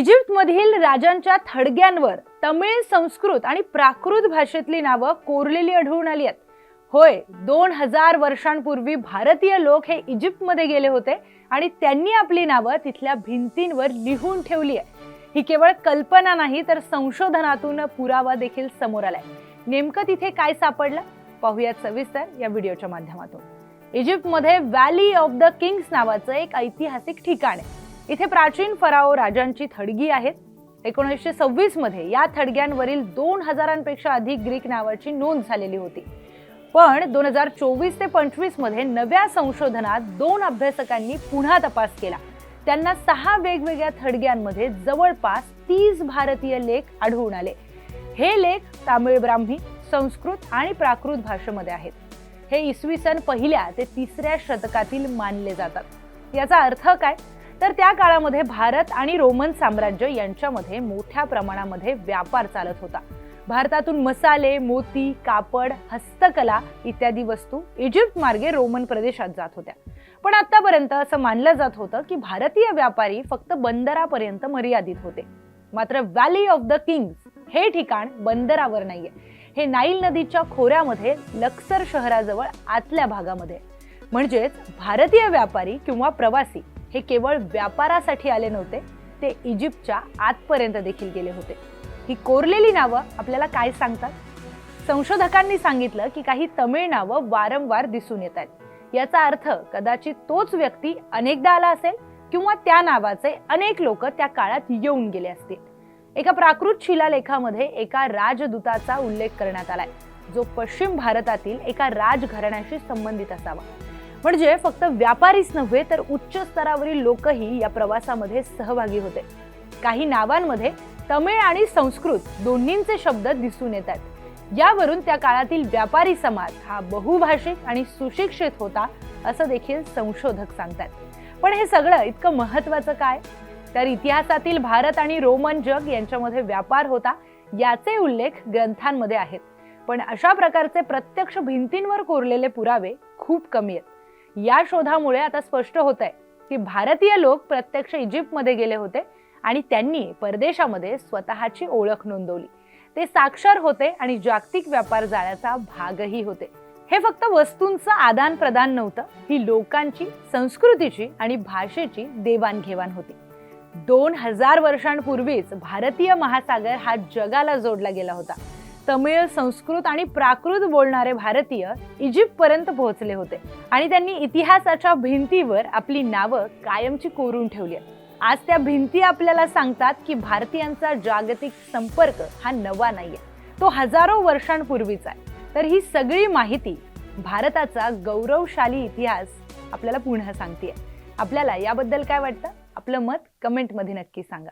इजिप्तमधील राजांच्या थडग्यांवर तमिळ, संस्कृत आणि प्राकृत भाषेतली नावं कोरलेली आढळून आली आहेत. होय, 2000 वर्षांपूर्वी भारतीय लोक हे इजिप्तमध्ये गेले होते आणि त्यांनी आपली नावं तिथल्या भिंतींवर लिहून ठेवली आहे. ही केवळ कल्पना नाही तर संशोधनातून पुरावा देखील समोर आलाय. नेमकं तिथे काय सापडलं पाहूयात सविस्तर या व्हिडिओच्या माध्यमातून. इजिप्तमध्ये व्हॅली ऑफ द किंग्स नावाचं एक ऐतिहासिक ठिकाण आहे. इथे प्राचीन फराओ राजांची थडगी आहेत. 1926 मध्ये या थडग्यांवरील 2000पेक्षा अधिक ग्रीक नावाची नोंद झालेली होती. पण 2024 ते 25 मध्ये नव्या संशोधनात 2 अभ्यासकांनी पुन्हा तपास केला. त्यांना 6 वेगवेगळ्या थडग्यांमध्ये जवळपास 30 भारतीय लेख आढळून आले. हे लेख तामिळ, ब्राह्मी, संस्कृत आणि प्राकृत भाषेमध्ये आहेत. हे इसवी सन 1 ते 3 शतकातील मानले जातात. याचा अर्थ काय तर त्या काळामध्ये भारत आणि रोमन साम्राज्य यांच्यामध्ये मोठ्या प्रमाणामध्ये व्यापार चालत होता. भारतातून मसाले, मोती, कापड, हस्तकला इत्यादी वस्तू इजिप्त मार्गे रोमन प्रदेशात जात होत्या. पण आतापर्यंत असं मानलं जात होतं की भारतीय व्यापारी फक्त बंदरापर्यंत मर्यादित होते. मात्र व्हॅली ऑफ द किंग्स हे ठिकाण बंदरावर नाहीये. हे नाईल नदीच्या खोऱ्यामध्ये लक्सर शहराजवळ आतल्या भागामध्ये. म्हणजेच भारतीय व्यापारी किंवा प्रवासी हे केवळ व्यापारासाठी आले नव्हते, ते इजिप्तच्या आतपर्यंत देखील गेले होते. ही कोरलेली नावं आपल्याला काय सांगतात? संशोधकांनी सांगितलं की काही तमिळ नावं वारंवार दिसून येत आहेत. याचा अर्थ कदाचित तोच व्यक्ती अनेकदा आला असेल किंवा त्या नावाचे अनेक लोक त्या काळात येऊन गेले असतील. एका प्राकृत शिलालेखामध्ये एका राजदूताचा उल्लेख करण्यात आलाय, जो पश्चिम भारतातील एका राजघराण्याशी संबंधित असावा. म्हणजे फक्त व्यापारीच नव्हे तर उच्च स्तरावरील लोकही या प्रवासामध्ये सहभागी होते. काही नावांमध्ये तमिळ आणि संस्कृत दोन्हींचे शब्द दिसून येतात. यावरून त्या काळातील व्यापारी समाज हा बहुभाषिक आणि सुशिक्षित होता असं देखील संशोधक सांगतात. पण हे सगळं इतकं महत्त्वाचं काय? तर इतिहासातील भारत आणि रोमन जग यांच्यामध्ये व्यापार होता याचे उल्लेख ग्रंथांमध्ये आहेत. पण अशा प्रकारचे प्रत्यक्ष भिंतींवर कोरलेले पुरावे खूप कमी आहेत. या शोधामुळे आता स्पष्ट होत आहे की भारतीय लोक प्रत्यक्ष इजिप्तमध्ये गेले होते आणि त्यांनी परदेशामध्ये स्वतःची ओळख नोंदवली. ते साक्षर होते आणि जागतिक व्यापार जाळ्याचा भागही होते. हे फक्त वस्तूंचं आदान प्रदान नव्हतं, ही लोकांची, संस्कृतीची आणि भाषेची देवाणघेवाण होती. 2000 वर्षांपूर्वीच भारतीय महासागर हा जगाला जोडला गेला होता. तमिळ, संस्कृत आणि प्राकृत बोलणारे भारतीय इजिप्तपर्यंत पोहोचले होते आणि त्यांनी इतिहासाच्या भिंतीवर आपली नावं कायमची कोरून ठेवली. आज त्या भिंती आपल्याला सांगतात की भारतीयांचा जागतिक संपर्क हा नवा नाहीये, तो हजारो वर्षांपूर्वीचा आहे. तर ही सगळी माहिती भारताचा गौरवशाली इतिहास आपल्याला पुन्हा सांगतेय. आपल्याला याबद्दल काय वाटतं? आपलं मत कमेंटमध्ये नक्की सांगा.